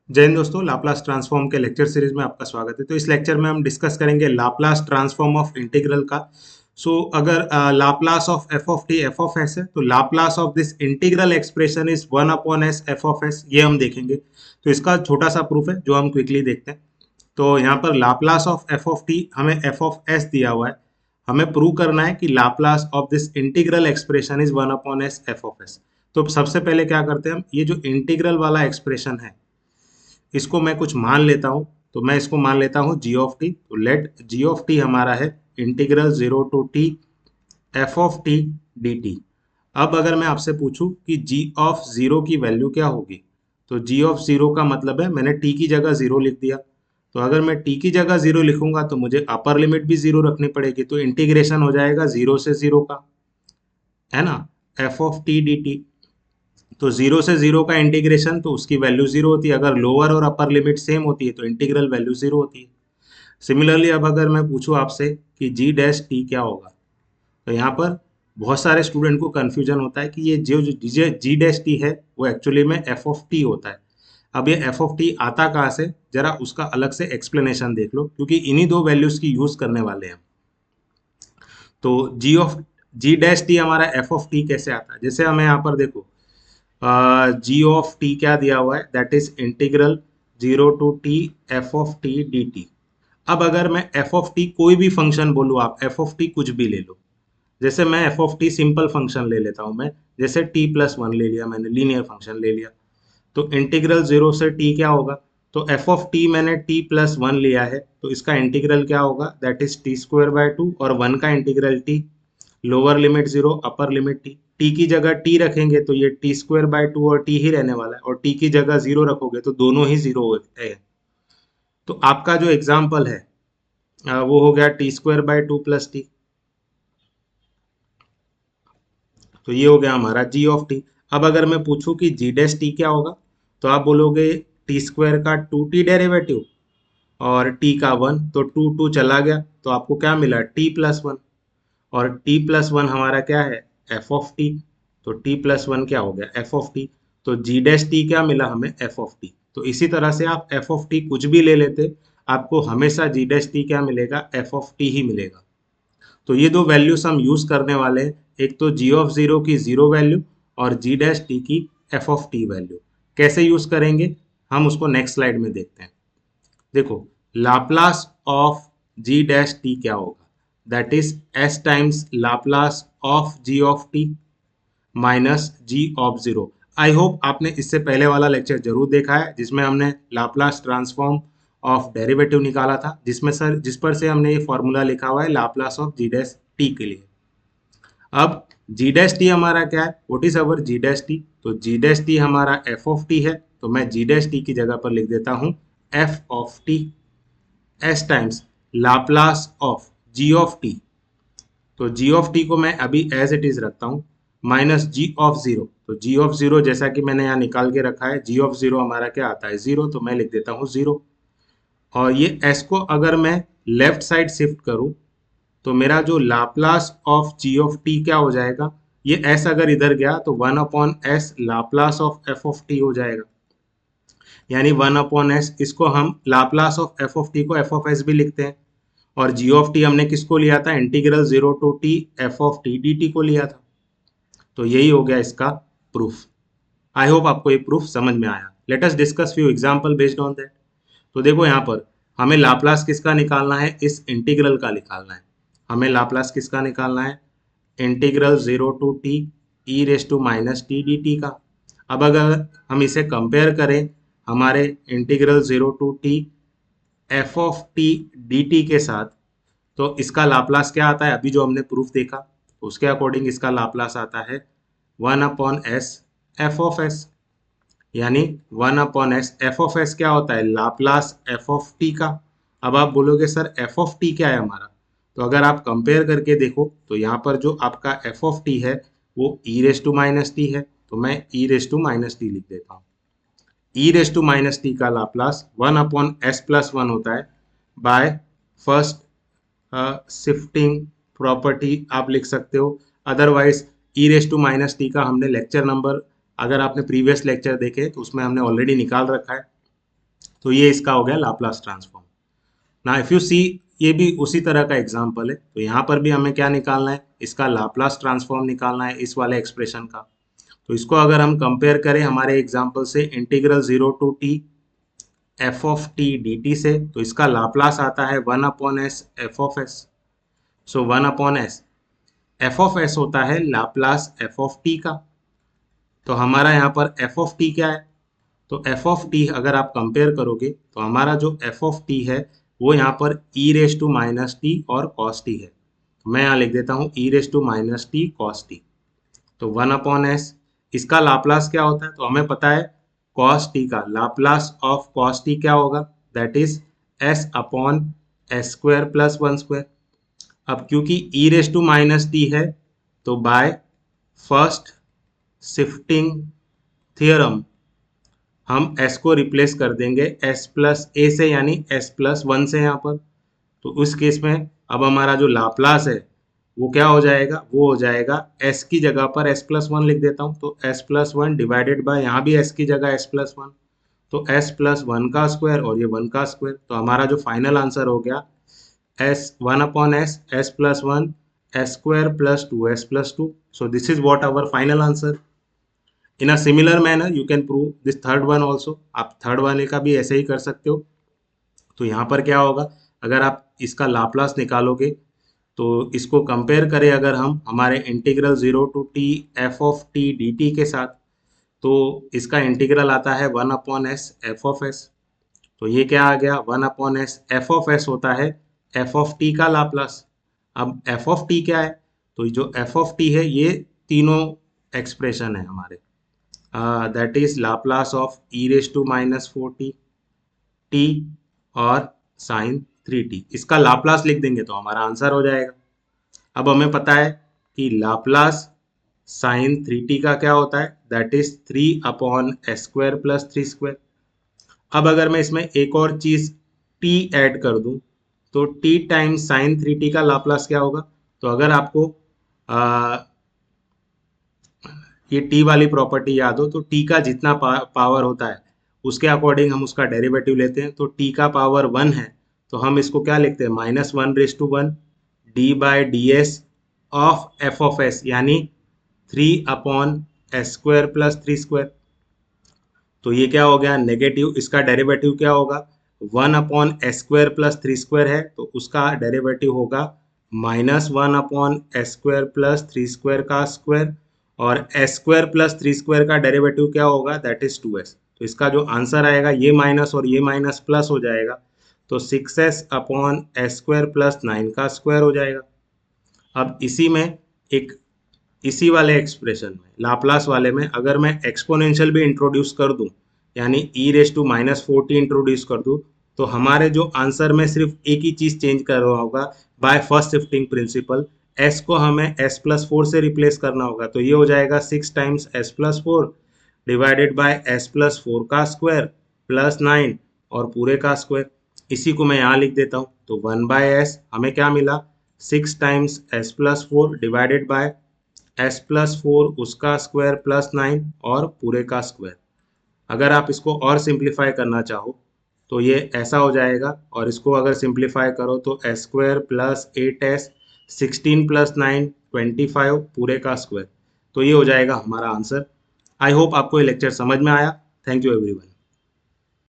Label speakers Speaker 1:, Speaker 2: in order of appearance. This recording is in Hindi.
Speaker 1: जय हिंद दोस्तों, लाप्लास ट्रांसफॉर्म के लेक्चर सीरीज में आपका स्वागत है। तो इस लेक्चर में हम डिस्कस करेंगे लाप्लास ट्रांसफॉर्म ऑफ इंटीग्रल का। अगर Laplace of F of S है तो Laplace of this integral expression is 1/s F of S, ये हम देखेंगे। तो इसका छोटा सा प्रूफ है जो हम क्विकली देखते हैं। तो यहाँ पर Laplace of F of T, हमें एफ ऑफ एस दिया हुआ है। हमें प्रूव करना है कि Laplace of this integral expression is 1/s F of S. तो सबसे पहले क्या करते हैं हम, ये जो इंटीग्रल वाला एक्सप्रेशन है इसको मैं कुछ मान लेता हूं। तो मैं इसको मान लेता हूं जी ऑफ टी। तो लेट जी ऑफ टी हमारा है integral 0 to t F of T D T. अब अगर मैं आपसे पूछूं कि जी ऑफ जीरो की वैल्यू क्या होगी, तो जी ऑफ जीरो का मतलब है मैंने टी की जगह जीरो लिख दिया। तो अगर मैं टी की जगह जीरो लिखूंगा तो मुझे अपर लिमिट भी जीरो रखनी पड़ेगी, तो इंटीग्रेशन हो जाएगा जीरो से जीरो का, है ना, F of T D T. तो जीरो से जीरो का इंटीग्रेशन, तो उसकी वैल्यू जीरो होती है। अगर लोअर और अपर लिमिट सेम होती है तो इंटीग्रल वैल्यू जीरो होती है। सिमिलरली अब अगर मैं पूछूं आपसे कि जी डैश टी क्या होगा, तो यहाँ पर बहुत सारे स्टूडेंट को कंफ्यूजन होता है कि ये जो जी डैश टी है वो एक्चुअली में एफ ऑफ टी होता है। अब ये एफ ऑफ टी आता कहाँ से, जरा उसका अलग से एक्सप्लेनेशन देख लो, क्योंकि इन्हीं दो वैल्यूज की यूज करने वाले हैं। तो जी डैश टी हमारा एफ ऑफ टी कैसे आता है, जैसे हमें यहाँ पर देखो जी ऑफ टी क्या दिया हुआ है, that is integral 0 to t F of T D T. अब अगर मैं एफ ऑफ टी कोई भी फंक्शन बोलूँ, आप एफ ऑफ टी कुछ भी ले लो। जैसे मैं F of T simple function ले लेता हूँ मैं, जैसे t+1 ले लिया मैंने, लीनियर फंक्शन ले लिया। तो इंटीग्रल 0 से t क्या होगा, तो एफ ऑफ टी मैंने t+1 लिया है, तो इसका इंटीग्रल क्या होगा, दैट इज t² by 2, और 1 का integral t, lower limit zero upper limit T. T की जगह टी रखेंगे तो ये t² by 2 और टी ही रहने वाला है, और टी की जगह जीरो रखोगे तो दोनों ही जीरो है। तो आपका जो एग्जाम्पल है वो हो गया t² by 2 प्लस टी। तो ये हो गया हमारा जी ऑफ टी। अब अगर मैं पूछूं कि जी डैश टी क्या होगा, तो आप बोलोगे t² का 2t डेरिवेटिव और t का 1, तो 2 चला गया तो आपको क्या मिला, t+1। और t+1 हमारा क्या है, एफ ऑफ टी। तो t+1 क्या हो गया, एफ ऑफ टी। तो जी डैश टी क्या मिला हमें, एफ ऑफ टी। तो इसी तरह से आप एफ ऑफ टी कुछ भी ले लेते, आपको हमेशा जी डैश टी क्या मिलेगा, एफ ऑफ टी ही मिलेगा। तो ये दो वैल्यूज हम यूज करने वाले हैं, एक तो जी ऑफ जीरो की जीरो वैल्यू और जी डैश टी की एफ ऑफ टी वैल्यू। कैसे यूज करेंगे हम उसको नेक्स्ट स्लाइड में देखते हैं। देखो, Laplace of G dash T क्या होगा, that is S times Laplace of G of T minus G of zero. I hope आपने इससे पहले वाला लेक्चर जरूर देखा है, जिसमें हमने लाप्लास ट्रांसफॉर्म ऑफ डेरिवेटिव निकाला था, जिस पर से हमने ये फॉर्मूला लिखा हुआ है Laplace of G dash T के लिए। अब जी डैश टी हमारा क्या है, what is our G dash T, तो जी डैश टी हमारा एफ ऑफ टी है। तो मैं जी डैश टी की जगह पर लिख देता हूं F of T S times Laplace of G of T. तो जी ऑफ टी को मैं अभी एज इट इज रखता हूँ, माइनस जी ऑफ जीरो। तो जी ऑफ जीरो जैसा कि मैंने यहाँ निकाल के रखा है, जी ऑफ जीरो हमारा क्या आता है, जीरो, तो मैं लिख देता हूँ जीरो। और ये एस को अगर मैं लेफ्ट साइड शिफ्ट करूँ तो मेरा जो Laplace of G of T क्या हो जाएगा, ये एस अगर इधर गया तो 1/s Laplace of F of T हो जाएगा। यानी 1/s, इसको हम Laplace of F of T को एफ ऑफ एस भी लिखते हैं। और जी ऑफ टी हमने किसको लिया था, integral 0 to t F of T D T को लिया था। तो यही हो गया इसका प्रूफ। आई होप आपको ये प्रूफ समझ में आया। Let us discuss few example based on that. तो देखो यहाँ पर हमें लाप्लास किसका निकालना है, इस इंटीग्रल का निकालना है। हमें लाप्लास किसका निकालना है, integral 0 to t E raise to minus T D T का। अब अगर हम इसे कंपेयर करें हमारे integral 0 to t F of T D T के साथ, तो इसका लाप्लास क्या आता है, अभी जो हमने प्रूफ देखा उसके अकॉर्डिंग इसका लाप्लास आता है 1/s एफ ऑफ एस। यानी 1/s एफ ऑफ एस क्या होता है, लाप्लास एफ ऑफ टी का। अब आप बोलोगे सर एफ ऑफ टी क्या है हमारा, तो अगर आप कंपेयर करके देखो तो यहाँ पर जो आपका एफ ऑफ टी है वो ई रेस टू माइनस टी है, तो मैं ई रेस टू माइनस टी लिख देता हूँ। E raise to minus T का लाप्लास 1/s+1 होता है बाय फर्स्ट शिफ्टिंग प्रॉपर्टी आप लिख सकते हो। Otherwise E raise to minus T का हमने लेक्चर नंबर, अगर आपने प्रीवियस लेक्चर देखे तो उसमें हमने ऑलरेडी निकाल रखा है। तो ये इसका हो गया लाप्लास ट्रांसफॉर्म। ना इफ यू सी, ये भी उसी तरह का एग्जाम्पल है। तो यहाँ पर भी हमें क्या निकालना है, इसका लाप्लास ट्रांसफॉर्म निकालना है इस वाले एक्सप्रेशन का। तो इसको अगर हम कंपेयर करें हमारे एग्जाम्पल से integral 0 to T F of T D T से, तो इसका लाप्लास आता है 1/s F of S. So 1/s F of S होता है लाप्लास एफ ऑफ टी का। तो हमारा यहाँ पर एफ ऑफ टी क्या है, तो एफ ऑफ टी अगर आप कंपेयर करोगे तो हमारा जो एफ ऑफ टी है वो यहाँ पर e raise to minus t और कॉस टी है। तो मैं यहाँ लिख देता हूँ e raise to minus t cos t. तो 1/s इसका लाप्लास क्या होता है, तो हमें पता है कॉस टी का लाप्लास ऑफ कॉस टी क्या होगा, that is S upon S square plus 1/2। अब क्योंकि ई रेस टू माइनस टी है तो बाय फर्स्ट शिफ्टिंग थियरम हम s को रिप्लेस कर देंगे s प्लस ए से, यानी s प्लस 1 से यहाँ पर। तो उस केस में अब हमारा जो लाप्लास है वो क्या हो जाएगा, वो हो जाएगा s की जगह पर s प्लस 1 लिख देता हूँ, तो s प्लस 1 डिवाइडेड बाय यहाँ भी s की जगह s प्लस 1, तो s प्लस 1 का स्क्वायर और ये 1 का स्क्वायर। तो हमारा जो फाइनल आंसर हो गया s 1/s s plus 1 s square plus 2s plus 2। So this is what our final answer. In a similar manner you can prove this third one also, आप थर्ड वाले का भी ऐसे ही कर सकते हो। तो यहाँ पर क्या होगा, अगर आप इसका लाप्लास निकालोगे तो इसको कंपेयर करें अगर हम हमारे integral 0 to T F of T D T के साथ, तो इसका इंटीग्रल आता है 1/s एफ ऑफ एस। तो ये क्या आ गया, 1/s एफ ऑफ एस होता है एफ ऑफ टी का लाप्लास। अब एफ ऑफ टी क्या है, तो जो एफ ऑफ टी है ये तीनों एक्सप्रेशन है हमारे, that is Laplace of e raise to minus 4t t और साइन 3t। इसका लाप्लास लिख देंगे तो हमारा आंसर हो जाएगा। अब हमें पता है कि लाप्लास साइन 3t का क्या होता है, that is 3/s square plus 3 square. अब अगर मैं इसमें एक और चीज t ऐड कर दूं तो t टाइम्स साइन 3t का लाप्लास क्या होगा। तो अगर आपको ये टी वाली प्रॉपर्टी याद हो तो टी का जितना पावर होता है उसके अकॉर्डिंग हम उसका डेरिवेटिव लेते हैं। तो टी का पावर 1 है तो हम इसको क्या लिखते हैं, -1/1 D by D S of F of S, यानी 3/s स्क्वायर प्लस 3 स्क्वायर। तो ये क्या हो गया नेगेटिव, इसका डेरिवेटिव क्या होगा, 1/s स्क्वायर प्लस 3 स्क्वायर है तो उसका डेरिवेटिव होगा -1/s स्क्वायर प्लस 3 स्क्वायर का स्क्वायर, और s स्क्वायर प्लस 3 स्क्वायर का डेरिवेटिव क्या होगा, दैट इज 2s। तो इसका जो आंसर आएगा ये माइनस और ये माइनस प्लस हो जाएगा, तो 6s/s स्क्वायर प्लस 9 का स्क्वायर हो जाएगा। अब इसी में एक इसी वाले एक्सप्रेशन में लाप्लास वाले में अगर मैं एक्सपोनेंशियल भी इंट्रोड्यूस कर दूं, यानी e raise to -4t introduce कर दूं, तो हमारे जो आंसर में सिर्फ एक ही चीज चेंज कर रहा होगा, by first shifting principle s को हमें s प्लस 4 से रिप्लेस करना होगा। तो ये हो जाएगा 6 times s plus 4 divided by s plus 4 का स्क्वायर प्लस 9 और पूरे का स्क्वायर। इसी को मैं यहाँ लिख देता हूँ, तो 1/s हमें क्या मिला, 6 times s plus 4 divided by s plus 4 उसका स्क्वायर प्लस 9 और पूरे का स्क्वायर। अगर आप इसको और सिंप्लीफाई करना चाहो तो ये ऐसा हो जाएगा, और इसको अगर सिंप्लीफाई करो तो s square plus 8s 16 plus 9 25 पूरे का स्क्वायर। तो ये हो जाएगा हमारा आंसर। आई होप आपको ये लेक्चर समझ में आया। Thank you everyone.